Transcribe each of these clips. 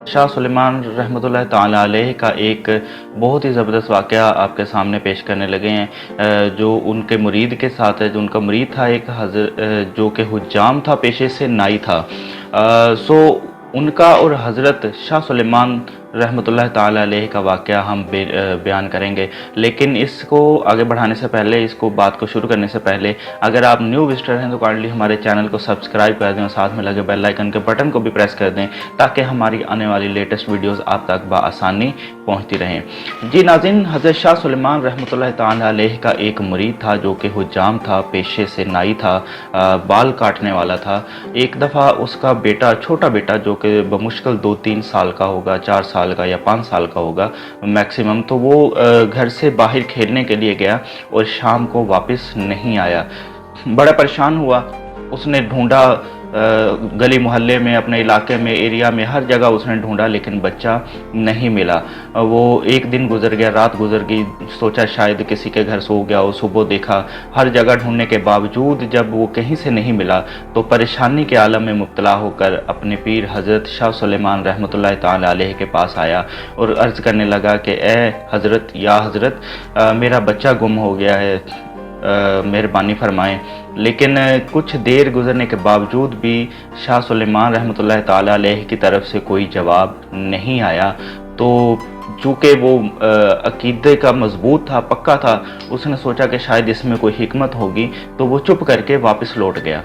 शाह सुलेमान रहमतुल्लाह ताला अलैह का एक बहुत ही ज़बरदस्त वाक़या आपके सामने पेश करने लगे हैं, जो उनके मुरीद के साथ है। जो उनका मुरीद था एक जो कि हुज्जाम था, पेशे से नाई था। सो उनका और हज़रत शाह सुलेमान रहमतुल्लाह ताला अलैह का वाक़या हम बयान करेंगे। लेकिन इसको आगे बढ़ाने से पहले, इसको बात को शुरू करने से पहले, अगर आप न्यू विजिटर हैं तो काइंडली हमारे चैनल को सब्सक्राइब कर दें और साथ में लगे बेल आइकन के बटन को भी प्रेस कर दें, ताकि हमारी आने वाली लेटेस्ट वीडियोस आप तक बआसानी पहुंचती रहें। जी नाज़रीन, हज़रत शाह सुलेमान रहमतुल्लाह ताला अलैह का एक मुरीद था जो कि हुज्जाम था, पेशे से नाई था, बाल काटने वाला था। एक दफ़ा उसका बेटा, छोटा बेटा जो कि बमुश्किल 2-3 साल का होगा, 4 साल का या 5 साल का होगा मैक्सिमम, तो वो घर से बाहर खेलने के लिए गया और शाम को वापस नहीं आया। बड़ा परेशान हुआ, उसने ढूंढा गली मोहल्ले में, अपने इलाके में, एरिया में, हर जगह उसने ढूंढा, लेकिन बच्चा नहीं मिला। वो एक दिन गुजर गया, रात गुजर गई, सोचा शायद किसी के घर सो गया हो। सुबह देखा, हर जगह ढूंढने के बावजूद जब वो कहीं से नहीं मिला तो परेशानी के आलम में मुब्तला होकर अपने पीर हज़रत शाह सुलेमान रहमतुल्लाह ताला अलैह के पास आया और अर्ज़ करने लगा कि ए हज़रत, या हज़रत, मेरा बच्चा गुम हो गया है, मेहरबानी फरमाएं। लेकिन कुछ देर गुजरने के बावजूद भी शाह सुलेमान रहमतुल्लाह ताला अलैह की तरफ से कोई जवाब नहीं आया। तो चूँकि वो अकीदे का मजबूत था, पक्का था, उसने सोचा कि शायद इसमें कोई हिकमत होगी, तो वो चुप करके वापस लौट गया।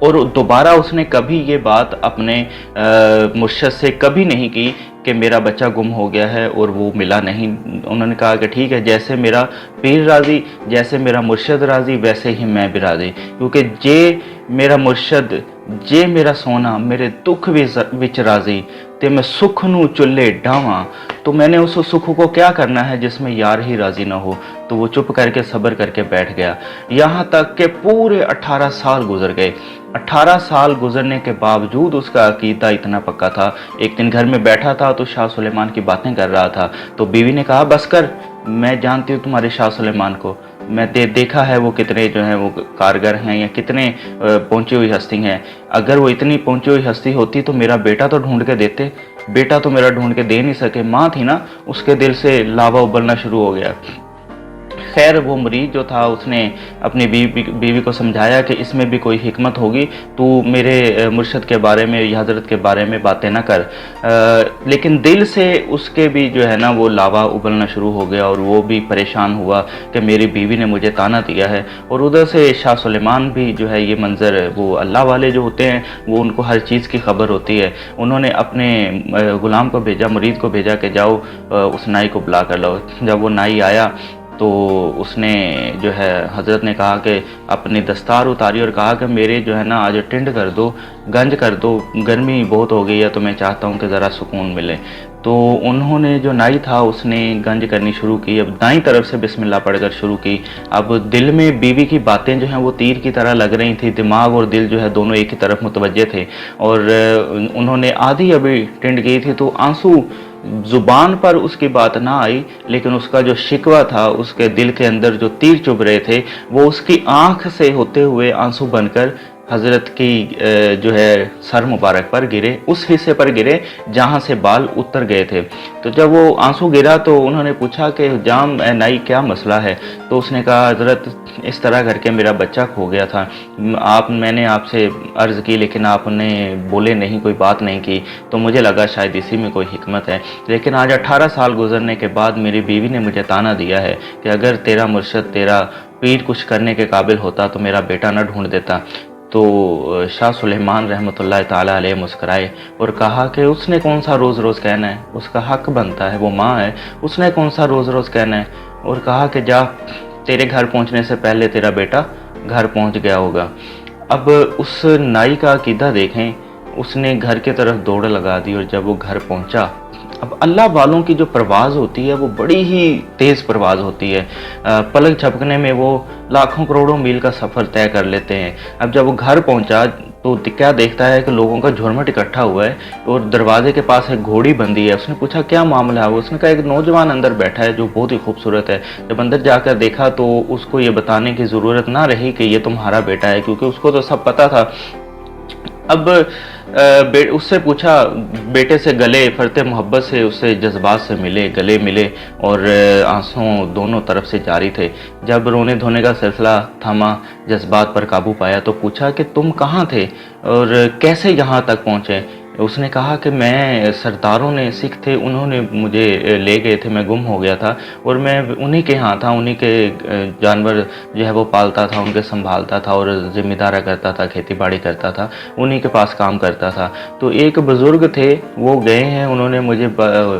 और दोबारा उसने कभी ये बात अपने मुर्शद से कभी नहीं की कि मेरा बच्चा गुम हो गया है और वो मिला नहीं। उन्होंने कहा कि ठीक है, जैसे मेरा पीर राज़ी, जैसे मेरा मुर्शद राज़ी, वैसे ही मैं भी राज़ी, क्योंकि जे मेरा मुर्शद, जे मेरा सोना मेरे दुख विच राज़ी, ते मैं सुख नू चुल्ले डावां, तो मैंने उस सुख को क्या करना है जिसमें यार ही राज़ी ना हो। तो वो चुप करके सब्र करके बैठ गया। यहाँ तक कि पूरे 18 साल गुजर गए। 18 साल गुजरने के बावजूद उसका अकीदा इतना पक्का था। एक दिन घर में बैठा था तो शाह सुलेमान की बातें कर रहा था, तो बीवी ने कहा बस कर, मैं जानती हूँ तुम्हारे शाह सुलेमान को, मैं देखा है वो कितने जो है वो कारगर हैं या कितने पहुंची हुई हस्ती हैं। अगर वो इतनी पहुंची हुई हस्ती होती तो मेरा बेटा तो ढूंढ के देते, बेटा तो मेरा ढूंढ के दे नहीं सके। माँ थी ना, उसके दिल से लावा उबलना शुरू हो गया। खैर वो मरीज जो था उसने अपनी बीवी को समझाया कि इसमें भी कोई हिकमत होगी, तू मेरे मुर्शद के बारे में या हज़रत के बारे में बातें ना कर। लेकिन दिल से उसके भी जो है ना वो लावा उबलना शुरू हो गया और वो भी परेशान हुआ कि मेरी बीवी ने मुझे ताना दिया है। और उधर से शाह सुलेमान भी जो है, ये मंज़र, वो अल्लाह वाले जो होते हैं वो उनको हर चीज़ की खबर होती है। उन्होंने अपने ग़ुलाम को भेजा, मुरीद को भेजा कि जाओ उस नाई को बुला कर लाओ। जब वो नाई आया तो उसने जो है, हज़रत ने कहा कि अपनी दस्तार उतारी और कहा कि मेरे जो है ना आज टिंड कर दो, गंज कर दो, गर्मी बहुत हो गई है, तो मैं चाहता हूँ कि ज़रा सुकून मिले। तो उन्होंने, जो नाई था, उसने गंज करनी शुरू की। अब दाईं तरफ से बिस्मिल्लाह पढ़कर शुरू की। अब दिल में बीवी की बातें जो हैं वो तीर की तरह लग रही थी। दिमाग और दिल जो है दोनों एक ही तरफ मुतवज्जे थे। और उन्होंने आधी अभी टिंड की थी तो आंसू ज़ुबान पर उसकी बात ना आई, लेकिन उसका जो शिकवा था, उसके दिल के अंदर जो तीर चुभ रहे थे, वो उसकी आँख से होते हुए आंसू बनकर हज़रत की जो है सर मुबारक पर गिरे, उस हिस्से पर गिरे जहाँ से बाल उतर गए थे। तो जब वो आंसू गिरा तो उन्होंने पूछा कि जाम नाई क्या मसला है। तो उसने कहा हज़रत, इस तरह करके मेरा बच्चा खो गया था, मैंने आपसे अर्ज़ की लेकिन आपने बोले नहीं, कोई बात नहीं की, तो मुझे लगा शायद इसी में कोई हिकमत है। लेकिन आज 18 साल गुजरने के बाद मेरी बीवी ने मुझे ताना दिया है कि अगर तेरा मुर्शद, तेरा पीर कुछ करने के काबिल होता तो मेरा बेटा न ढूंढ देता। तो शाह सुलेमान रहमतुल्लाह ताला अलैह मुस्कराए और कहा कि उसने कौन सा रोज़ रोज़ कहना है, उसका हक बनता है, वो माँ है, उसने कौन सा रोज़ रोज़ कहना है। और कहा कि जा, तेरे घर पहुँचने से पहले तेरा बेटा घर पहुँच गया होगा। अब उस नाई का अकीदा देखें, उसने घर की तरफ दौड़ लगा दी और जब वो घर पहुँचा, अब अल्लाह वालों की जो परवाज़ होती है वो बड़ी ही तेज़ परवाज़ होती है। पलक झपकने में वो लाखों करोड़ों मील का सफ़र तय कर लेते हैं। अब जब वो घर पहुंचा तो क्या देखता है कि लोगों का झुरमुट इकट्ठा हुआ है और दरवाजे के पास एक घोड़ी बंधी है। उसने पूछा क्या मामला है। उसने कहा एक नौजवान अंदर बैठा है जो बहुत ही खूबसूरत है। जब अंदर जाकर देखा तो उसको ये बताने की ज़रूरत ना रही कि ये तुम्हारा बेटा है, क्योंकि उसको तो सब पता था। اب اس سے پوچھا، بیٹے سے گلے فرتے محبت سے اسے جذبات سے ملے، گلے ملے اور آنسوں دونوں طرف سے جاری تھے۔ جب رونے دھونے کا سلسلہ تھما، جذبات پر قابو پایا تو پوچھا کہ تم کہاں تھے اور کیسے یہاں تک پہنچے؟ اس نے کہا کہ میں سرداروں نے سکھ تھے، انہوں نے مجھے لے گئے تھے، میں گم ہو گیا تھا اور میں انہی کے ہاں تھا، انہی کے جانور جو ہے وہ پالتا تھا، ان کے سنبھالتا تھا اور ذمہ دارہ کرتا تھا، کھیتی باڑی کرتا تھا، انہی کے پاس کام کرتا تھا۔ تو ایک بزرگ تھے، وہ گئے ہیں، انہوں نے مجھے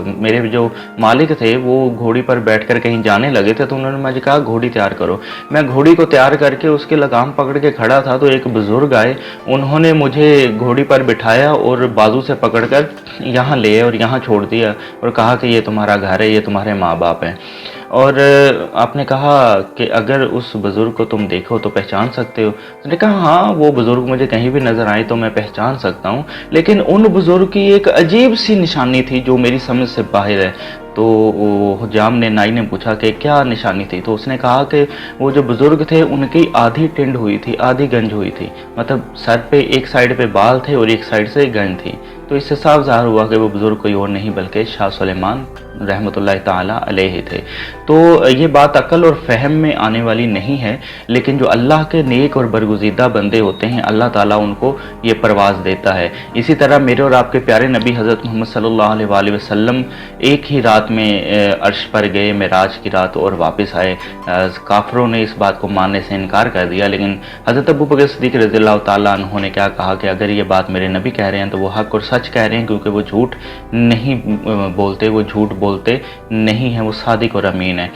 میرے جو مالک تھے وہ گھوڑی پر بیٹھ کر کہیں جانے لگے تھے، تو انہوں نے مجھے کہا گھوڑی تیار کرو۔ میں گھوڑی کو تیار کر کے اس کے لگام پکڑ کے کھڑا تھا تو ایک بزرگ آئے، انہوں نے مجھے گھوڑی پر بٹھایا اور بازو سے پکڑ کر یہاں لے اور یہاں چھوڑ دیا اور کہا کہ یہ تمہارا گھر ہے، یہ تمہارے ماں باپ ہیں۔ اور آپ نے کہا کہ اگر اس بزرگ کو تم دیکھو تو پہچان سکتے ہو؟ اس نے کہا ہاں، وہ بزرگ مجھے کہیں بھی نظر آئے تو میں پہچان سکتا ہوں، لیکن ان بزرگ کی ایک عجیب سی نشانی تھی جو میری سمجھ سے باہر ہے۔ تو حجام نے، نائی نے پوچھا کہ کیا نشانی تھی؟ تو اس نے کہا کہ وہ جو بزرگ تھے ان کی آدھی ٹنڈ ہوئی تھی، آدھی گنج ہوئی تھی، مطلب سر پہ ایک سائیڈ پہ بال تھے اور ایک سائیڈ سے گنج تھی۔ تو اس سے صاف ظاہر ہوا کہ وہ بزرگ کوئی اور نہیں بلکہ شاہ سلیمان رحمۃ اللہ تعالیٰ علیہ تھے۔ تو یہ بات عقل اور فہم میں آنے والی نہیں ہے، لیکن جو اللہ کے نیک اور برگزیدہ بندے ہوتے ہیں اللہ تعالیٰ ان کو یہ پرواز دیتا ہے۔ اسی طرح میرے اور آپ کے پیارے نبی حضرت محمد صلی اللہ علیہ وآلہ وسلم ایک ہی رات میں عرش پر گئے، معراج کی رات، اور واپس آئے۔ کافروں نے اس بات کو ماننے سے انکار کر دیا، لیکن حضرت ابوبکر صدیق رضی اللہ تعالیٰ عنہ نے کیا کہا کہ اگر یہ بات میرے نبی کہہ رہے ہیں تو وہ حق اور سچ کہہ رہے ہیں، کیونکہ وہ جھوٹ نہیں بولتے، وہ جھوٹ بولتے نہیں ہیں، وہ صادق اور امین ہیں۔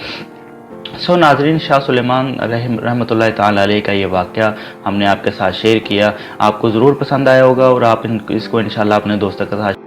ناظرین، شاہ سلیمان رحمۃ اللہ تعالیٰ علیہ کا یہ واقعہ ہم نے آپ کے ساتھ شیئر کیا، آپ کو ضرور پسند آیا ہوگا اور آپ اس کو انشاءاللہ اپنے دوستوں کے ساتھ